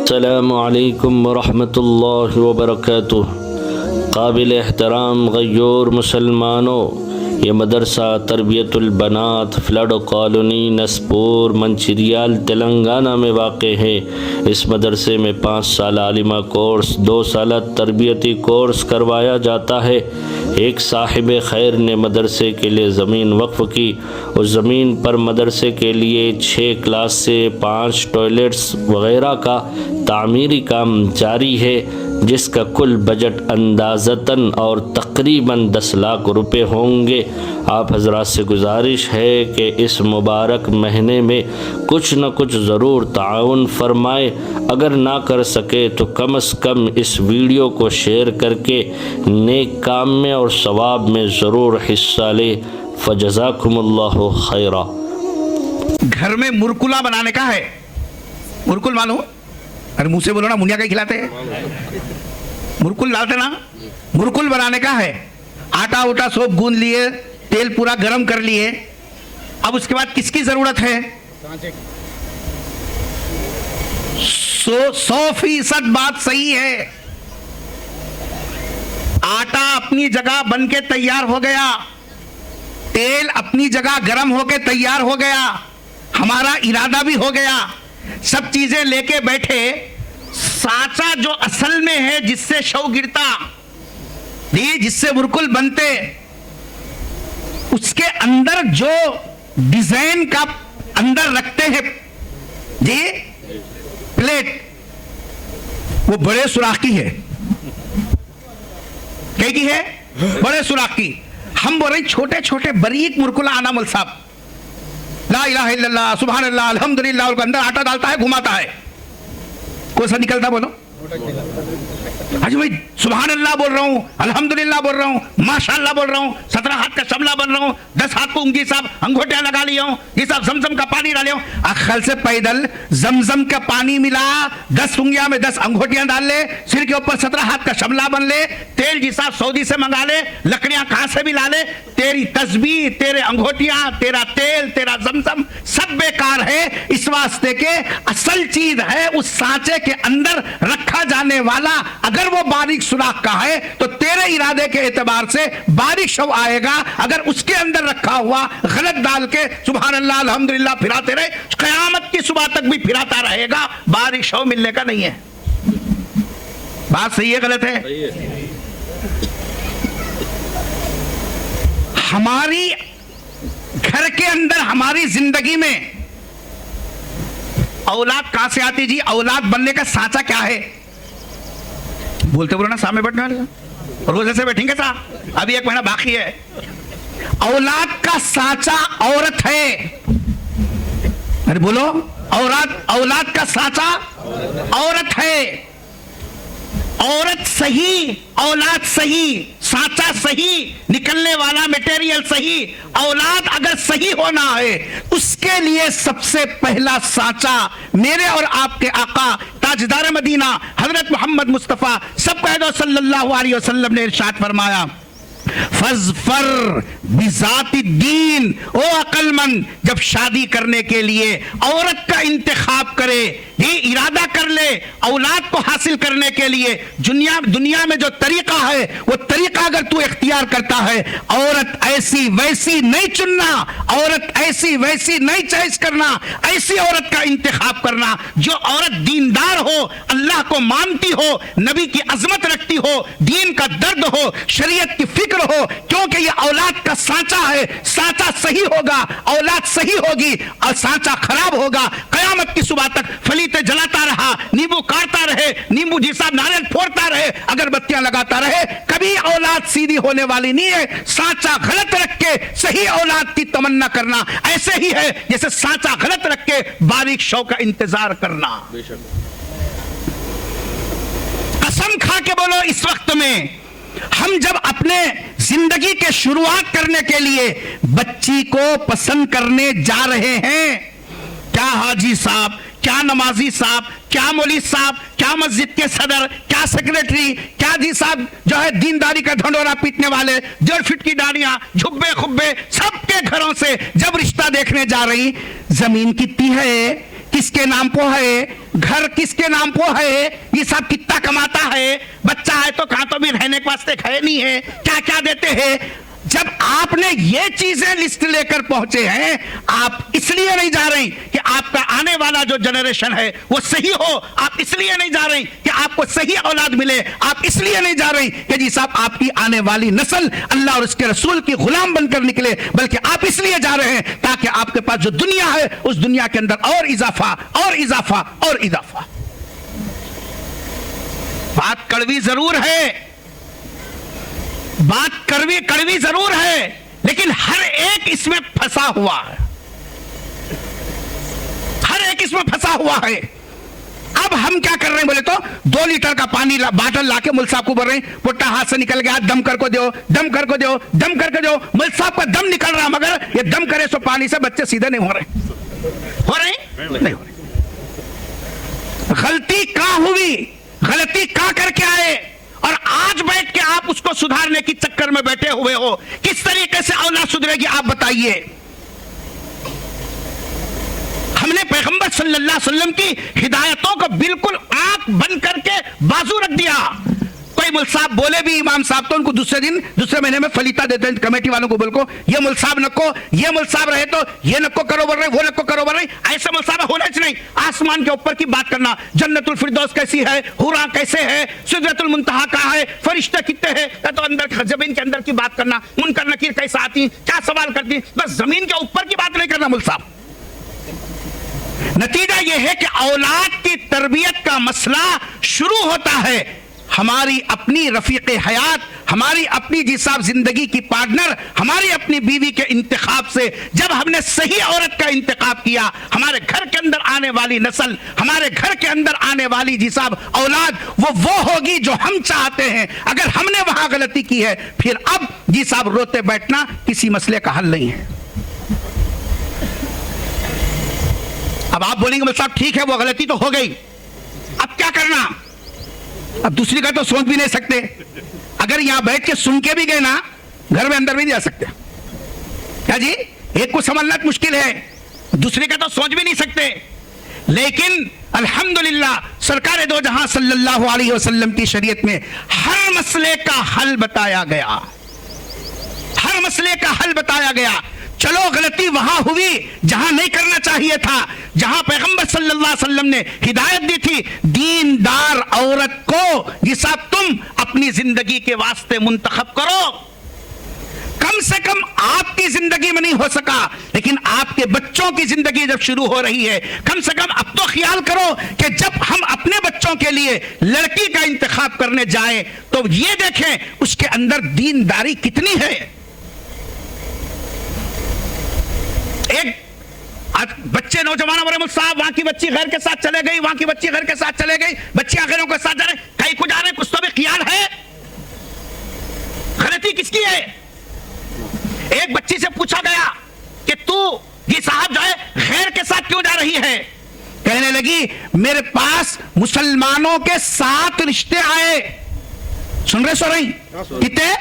अस्सलामु अलैकुम वरहमतुल्लाहि वबरकातुह। काबिल एहतराम गय्योर मुसलमानों, ये मदरसा तरबियतुल बनात फ्लड कॉलोनी नसपुर मंचिरियाल तेलंगाना में वाक़ है। इस मदरसे में 5 साल आलिमा कोर्स 2 साल तरबियती कोर्स करवाया जाता है। एक साहिब खैर ने मदरसे के लिए ज़मीन वक्फ़ की। उस ज़मीन पर मदरसे के लिए 6 क्लास से 5 टॉयलेट्स वग़ैरह का तामीरी काम जारी है, जिसका कुल बजट अंदाज़तन और तकरीबन 10 लाख रुपए होंगे। आप हजरात से गुजारिश है कि इस मुबारक महीने में कुछ न कुछ ज़रूर ताउन फरमाए। अगर ना कर सके तो कम से कम इस वीडियो को शेयर करके नेक काम में और सवाब में ज़रूर हिस्सा ले। फजज़ाकुमुल्लाहु खैरा। घर में मुरकुला बनाने का है। मुरकुल मालूम? अरे मुंह से बोलो ना, मुनिया का खिलाते हैं, मुरकुल डालते ना। मुरकुल बनाने का है। आटा उटा सब गूंद लिए, तेल पूरा गरम कर लिए। अब उसके बाद किसकी जरूरत है? 100% बात सही है। आटा अपनी जगह बन के तैयार हो गया, तेल अपनी जगह गरम होके तैयार हो गया, हमारा इरादा भी हो गया, सब चीजें लेके बैठे। साचा जो असल में है, जिससे शव गिरता जी, जिससे मुरकुल बनते, उसके अंदर जो डिजाइन का अंदर रखते हैं जी प्लेट, वो बड़े सुराख की है। क्या की है? बड़े सुराख की। हम बोल रहे छोटे छोटे बारीक मुरकुला आना मौल साहब, ला इलाहा इल्लल्लाह सुभान अल्लाह अल्हम्दुलिल्लाह, और अंदर आटा डालता है, घुमाता है, कौन सा निकलता बोलो? आज भाई सुभान अल्लाह बोल रहा हूं, अल्हम्दुलिल्लाह बोल रहा हूं, माशाअल्लाह बोल रहा हूं, 17 हाथ का शमला बन रहा हूं, 10 हाथ को उंगली साहब अंगूठियां लगा लिया हूं, ये सब जमजम का पानी डाले हूं। अखल से पैदल जमजम का पानी मिला, 10 उंगलियां में 10 अंगूठियां डाल ले, सिर के ऊपर 17 हाथ का शमला बन ले, तेल जिसा सऊदी से मंगा ले, लकड़ियां कहां से भी ला ले, तेरी तस्बीह, तेरे अंगूठियां, तेरा तेल, तेरा जमजम सब बेकार है। इस वास्ते के असल चीज है उस सांचे के अंदर रखा जाने वाला। अगर वो बारीक सुराख का है तो तेरे इरादे के एतबार से बारीक शव आएगा। अगर उसके अंदर रखा हुआ गलत डाल के सुभान अल्लाह अल्हम्दुलिल्लाह फिराते रहे, कयामत की सुबह तक भी फिराता रहेगा, बारीक शव मिलने का नहीं है। बात सही है गलत है? हमारी घर के अंदर हमारी जिंदगी में औलाद कहां से आती जी? औलाद बनने का सांचा क्या है? बोलते बोलो ना, सामने बैठने वाले रोज ऐसे बैठेंगे साहब, अभी 1 महीना बाकी है। औलाद का सांचा औरत है। अरे बोलो, औलाद का सांचा औरत है। औरत सही, औलाद सही, सांचा सही, निकलने वाला मटेरियल सही। औलाद अगर सही होना है, उसके लिए सबसे पहला सांचा मेरे और आपके आका ताजदार मदीना हजरत मोहम्मद मुस्तफ़ा सल्लल्लाहु अलैहि वसल्लम ने इरशाद फरमाया, फज़फर बिज़ाति दीन। ओ अक्लमंद, जब शादी करने के लिए औरत का इंतखाब करे, ये इरादा कर ले औलाद को हासिल करने के लिए, दुनिया में जो तरीका है वो तरीका अगर तू इख्तियार करता है, औरत ऐसी वैसी नहीं चुनना, औरत ऐसी वैसी नहीं चॉइस करना, ऐसी औरत का इंतखाब करना जो औरत दीनदार हो, अल्लाह को मानती हो, नबी की अजमत रखती हो, दीन का दर्द हो, शरीयत की फिक्र हो। क्योंकि ये औलाद का सांचा है। सांचा सही होगा, औलाद सही होगी, और सांचा खराब होगा, कयामत की सुबह तक फलीते जलाता रहा, नींबू काटता रहे, नींबू जिसा नारियल फोड़ता रहे, अगरबत्तियां लगाता रहे, कभी औलाद सीधी होने वाली नहीं है। सांचा गलत रख के सही औलाद की तमन्ना करना ऐसे ही है जैसे सांचा गलत रख के बारीक शव का इंतजार करना। कसम खा के बोलो, इस वक्त में हम जब अपने जिंदगी के शुरुआत करने के लिए बच्ची को पसंद करने जा रहे हैं, क्या हाजी साहब, क्या नमाजी साहब, क्या मौलवी साहब, क्या मस्जिद के सदर, क्या सेक्रेटरी, क्या जी साहब जो है दीनदारी का ढंडोरा पीटने वाले, 1.5 फीट की दाढ़ियां, झुब्बे खुब्बे, सबके घरों से जब रिश्ता देखने जा रही, जमीन कितनी है किसके नाम पे है, घर किसके नाम पे है, ये सब कितना कमाता है, बच्चा है तो कहां तो भी रहने के वास्ते है नहीं है, क्या क्या देते हैं। जब आपने ये चीजें लिस्ट लेकर पहुंचे हैं, आप इसलिए नहीं जा रहे कि आपका आने वाला जो जनरेशन है वो सही हो, आप इसलिए नहीं जा रहे कि आपको सही औलाद मिले, आप इसलिए नहीं जा रहे कि जी साहब आपकी आने वाली नस्ल अल्लाह और उसके रसूल की गुलाम बनकर निकले, बल्कि आप इसलिए जा रहे हैं ताकि आपके पास जो दुनिया है उस दुनिया के अंदर और इजाफा और इजाफा और इजाफा। बात कड़वी जरूर है, बात कड़वी जरूर है, लेकिन हर एक इसमें फंसा हुआ है, हर एक इसमें फंसा हुआ है। अब हम क्या कर रहे हैं बोले तो 2 लीटर का पानी बाटल लाके मुल साहब को बोल रहे हैं, पुट्टा हाथ से निकल गया, दम कर को दो, दम कर को दो, दम करके दो। मुल साहब का दम निकल रहा, मगर ये दम करे सो पानी से बच्चे सीधे नहीं हो रहे नहीं हो रहे। गलती कहां हुई, गलती कहां करके आए, और आज बैठ के आप उसको सुधारने की चक्कर में बैठे हुए हो। किस तरीके से औलाद सुधरेगी आप बताइए। हमने पैगंबर सल्लल्लाहु अलैहि वसल्लम की हिदायतों को बिल्कुल आंख बंद करके बाजू रख दिया। कोई मुल साहब बोले भी इमाम साहब तो उनको दूसरे महीने में फलीता देते हैं कमेटी वालों को, बोल ये मुल साहब नको, ये मुल साहब रहे तो ये नको करो बोल रहे, वो नको करो बोल रहे। ऐसे मुल साहब होना चाहिए नहीं। आसमान के ऊपर की बात करना, जन्नतुल फिरदौस कैसी है, हुरा कैसे है, सिदरतुल मुंतहा कहां है, फरिश्ते कितने हैं, तो अंदर जमीन के अंदर की बात करना, मुनकर नकीर कैसा आती, क्या सवाल करती, बस जमीन के ऊपर की बात नहीं करना मुल साहब। नतीजा यह है कि औलाद की तरबियत का मसला शुरू होता है हमारी अपनी रफीक हयात, हमारी अपनी जिसाब जिंदगी की पार्टनर, हमारी अपनी बीवी के इंतखाब से। जब हमने सही औरत का इंतखाब किया, हमारे घर के अंदर आने वाली नस्ल, हमारे घर के अंदर आने वाली जिसाब औलाद वो होगी जो हम चाहते हैं। अगर हमने वहां गलती की है, फिर अब जिसाब रोते बैठना किसी मसले का हल नहीं है। अब आप बोलेंगे साहब ठीक है वो गलती तो हो गई, अब क्या करना। अब दूसरी का तो सोच भी नहीं सकते, अगर यहां बैठ के सुन के भी गए ना, घर में अंदर भी नहीं जा सकते। क्या जी, एक को समझना मुश्किल है, दूसरे का तो सोच भी नहीं सकते। लेकिन अल्हम्दुलिल्लाह सरकार दो जहां सल्लल्लाहु अलैहि वसल्लम की शरीयत में हर मसले का हल बताया गया, हर मसले का हल बताया गया। चलो गलती वहां हुई जहां नहीं करना चाहिए था, जहां पैगंबर सल्लल्लाहु अलैहि वसल्लम ने हिदायत दी थी दीनदार औरत को जिसा तुम अपनी जिंदगी के वास्ते मुंतखब करो। कम से कम आपकी जिंदगी में नहीं हो सका, लेकिन आपके बच्चों की जिंदगी जब शुरू हो रही है, कम से कम अब तो ख्याल करो कि जब हम अपने बच्चों के लिए लड़की का इंतखाब करने जाएं तो ये देखें उसके अंदर दीनदारी कितनी है। एक आज बच्चे नौजवान बोले मुझ साहब वहां की बच्ची घर के साथ चले गई, वहां की बच्ची घर के साथ चले गई, बच्चियां घरों के साथ जा रहे, कहीं को जा रहे, कुछ तो भी ख्याल है। गलती किसकी है। एक बच्ची से पूछा गया कि तू ये साहब जो है गैर के साथ क्यों जा रही है, कहने लगी मेरे पास मुसलमानों के 7 रिश्ते आए। सुन रहे सो रही, कितने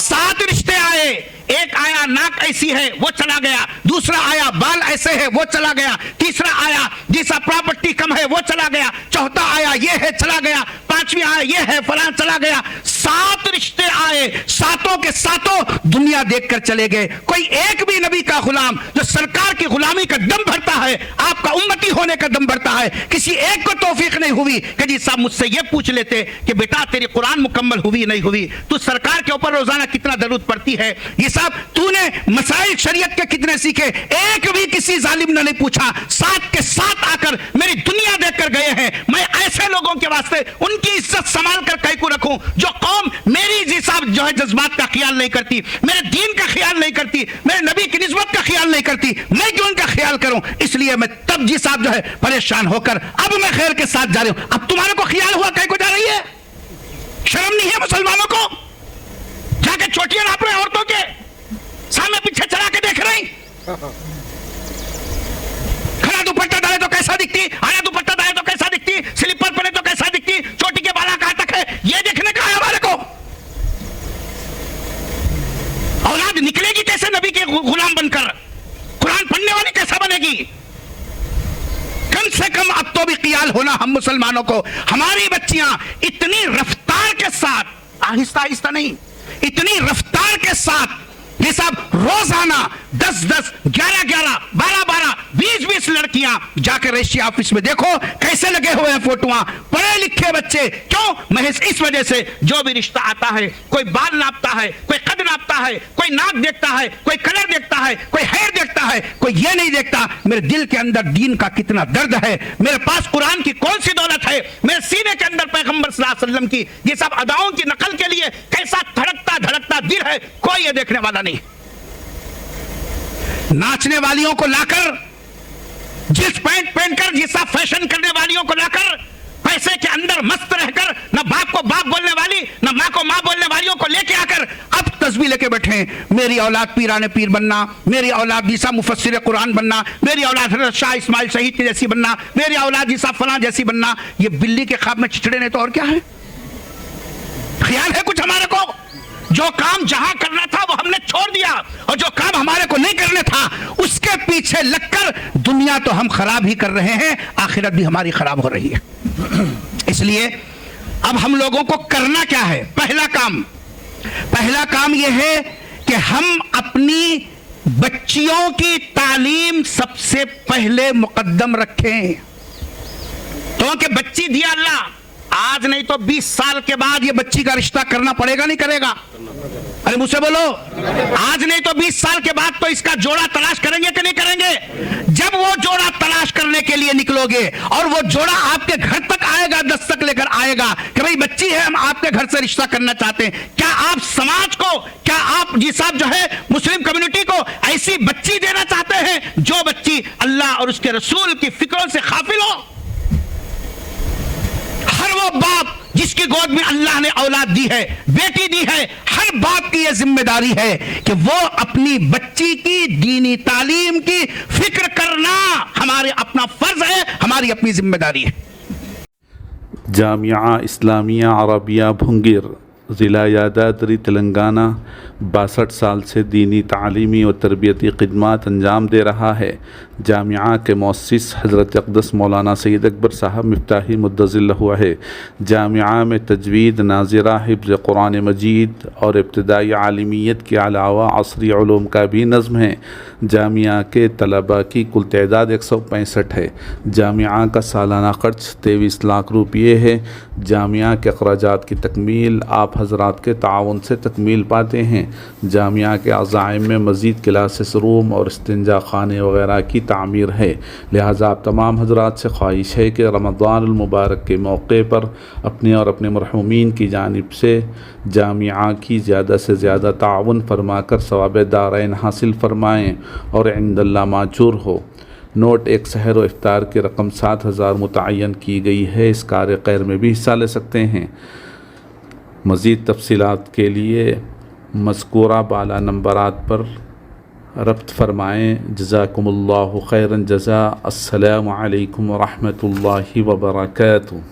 7 रिश्ते आए। एक आया नाक ऐसी है वो चला गया, दूसरा आया बाल ऐसे है वो चला गया, तीसरा आया जिसका प्रॉपर्टी कम है वो चला गया, चौथा आया ये है चला गया, पांचवी आया ये है फलां चला गया। 7 रिश्ते आए, 7ओं के 7ओं दुनिया देखकर चले गए। कोई एक भी नबी का गुलाम जो सरकार की गुलामी का दम भरता है, आपका उम्मती होने का दम भरता है, किसी एक को तौफीक नहीं हुई कि जी साहब मुझसे ये पूछ लेते कि बेटा तेरी कुरान मुकम्मल हुई नहीं हुई, तू सरकार के ऊपर रोजाना कितना दरूद पड़ती है, ये साहब तूने मसाइल शरीयत के कितने सीखे, एक भी किसी जालिम ने नहीं पूछा। 7 के 7 आकर मेरी दुनिया देखकर गए हैं। मैं ऐसे लोगों के वास्ते उनकी इज्जत संभाल कर कहीं को रखूं जो कौम मेरी जी साहब जो है जज्बात का ख्याल नहीं करती, मेरे दीन का ख्याल नहीं करती, मेरे नबी की निस्बत का ख्याल नहीं करती, मैं क्यों उनका ख्याल करूं। इसलिए मैं तब जी साहब जो है परेशान होकर अब मैं खैर के साथ जा रही हूं। अब तुम्हारे को ख्याल हुआ कहीं को जा रही है, शर्म नहीं है मुसलमानों को, जाके चोटियां नाप रहे औरतों के सामने पीछे चला के देख रही, खड़ा दुपट्टा डाले तो कैसा दिखती, आया दुपट्टा डाले तो कैसा दिखती, स्लीपर पहने तो कैसा दिखती, चोटी के बाला कहां तक है, ये देखने का है हमारे को। औलाद निकलेगी कैसे नबी के गुलाम बनकर, कुरान पढ़ने वाली कैसा बनेगी। कम से हम मुसलमानों को हमारी बच्चियां इतनी रफ्तार के साथ, आहिस्ता आहिस्ता नहीं, इतनी रफ्तार के साथ ये सब रोजाना 10-10, 11-11, 12-12, 20-20 लड़कियां जाकर रजिस्ट्री ऑफिस में देखो कैसे लगे हुए हैं फोटोआं, पढ़े लिखे बच्चे। क्यों? महज इस वजह से जो भी रिश्ता आता है, कोई बाल नापता है, कोई कद नापता है, कोई नाक देखता है, कोई कलर देखता है, कोई हेयर देखता है, कोई ये नहीं देखता मेरे दिल के अंदर दीन का कितना दर्द है, मेरे पास कुरान की कौन सी दौलत है, मेरे सीने के अंदर पैगंबर सल्लल्लाहु अलैहि वसल्लम की ये सब अदाओं की नकल के लिए कैसा धड़कता धड़कता दिल है, कोई ये देखने वाला नहीं। नाचने वालियों को लाकर, जींस पैंट पहनकर जैसा फैशन करने वालियों को लाकर, पैसे के अंदर मस्त रहकर न बाप को बाप बोलने वाली न मां को मां बोलने वालियों को लेके आकर अब तस्वीर लेके बैठे हैं, मेरी औलाद पीराने पीर बनना, मेरी औलाद ईसा मुफस्सिर कुरान बनना, मेरी औलाद हज़रत शाह इस्माइल शहीद की जैसी बनना, मेरी औलाद ईसा फलां जैसी बनना। ये बिल्ली के ख्वाब में चिचड़े ने तो और क्या है? ख्याल है कुछ हमारे को? जो काम जहां करना था वो हमने छोड़ दिया, और जो काम हमारे को नहीं करना था उसके पीछे लगकर दुनिया तो हम खराब ही कर रहे हैं, आखिरत भी हमारी खराब हो रही है। इसलिए अब हम लोगों को करना क्या है? पहला काम यह है कि हम अपनी बच्चियों की तालीम सबसे पहले मुकद्दम रखें। तो कि बच्ची दिया अल्लाह, आज नहीं तो 20 साल के बाद ये बच्ची का रिश्ता करना पड़ेगा, नहीं करेगा? अरे मुझसे बोलो, आज नहीं तो 20 साल के बाद तो इसका जोड़ा तलाश करेंगे कि नहीं करेंगे? जब वो जोड़ा तलाश करने के लिए निकलोगे और वो जोड़ा आपके घर तक आएगा, दस्तक लेकर आएगा कि भाई बच्ची है, हम आपके घर से रिश्ता करना चाहते हैं, क्या आप समाज को, क्या आप जी साहब जो है मुस्लिम कम्युनिटी को ऐसी बच्ची देना चाहते हैं जो बच्ची अल्लाह और उसके रसूल की फिक्रों से गाफिल हो? हर वो बाप जिसकी गोद में अल्लाह ने औलाद दी है, बेटी दी है, हर बाप की यह जिम्मेदारी है कि वो अपनी बच्ची की दीनी तालीम की फिक्र करना हमारे अपना फर्ज है, हमारी अपनी जिम्मेदारी है। जामिया इस्लामिया अरबिया भुंगिर ज़िला यादाद्री तेलंगाना 62 साल से दीनी तालीमी और तरबियती खिदमात अंजाम दे रहा है। जामिया के मौसिस हज़रत अक़दस मौलाना सैयद अकबर साहब मिफ्ताही मुद्दज़िल हुआ है। जामिया में तजवीद, नाज़िरा, हिफ्ज़ कुरान मजीद और इब्तिदाई आलिमियत के अलावा असरी उलूम का भी नज़्म है। जामिया के तलबा की कुल तादाद 165 है। जामिया का सालाना ख़र्च 23 लाख रुपये है। जामिया के अखराजात की तकमील आप हज़रात के ताउन से तकमील पाते हैं। जामिया के अज़ाइम में मज़ीद क्लासेस रूम और इस्तिंजा खाने वगैरह की तामीर है। लिहाजा आप तमाम हज़रात से ख्वाहिश है कि रमज़ानुल मुबारक के मौके पर अपने और अपने मरहूमीन की जानिब से जामिया की ज़्यादा से ज़्यादा ताउन फरमाकर सवाब दारैन हासिल फरमाएँ और इंदल्लाह माजूर हो। नोट एक सहर व इफ्तार की रकम 7000 मुतय्यन की गई है। इस कार्य खैर में भी हिस्सा ले सकते हैं। मज़ीद तफसीलात के लिए मज़कूरा बाला नंबरात पर रब्त फ़रमाएँ। जज़ाकुमुल्लाहु खैरन जज़ा। अस्सलामु अलैकुम व रहमतुल्लाहि व बरकातुहू।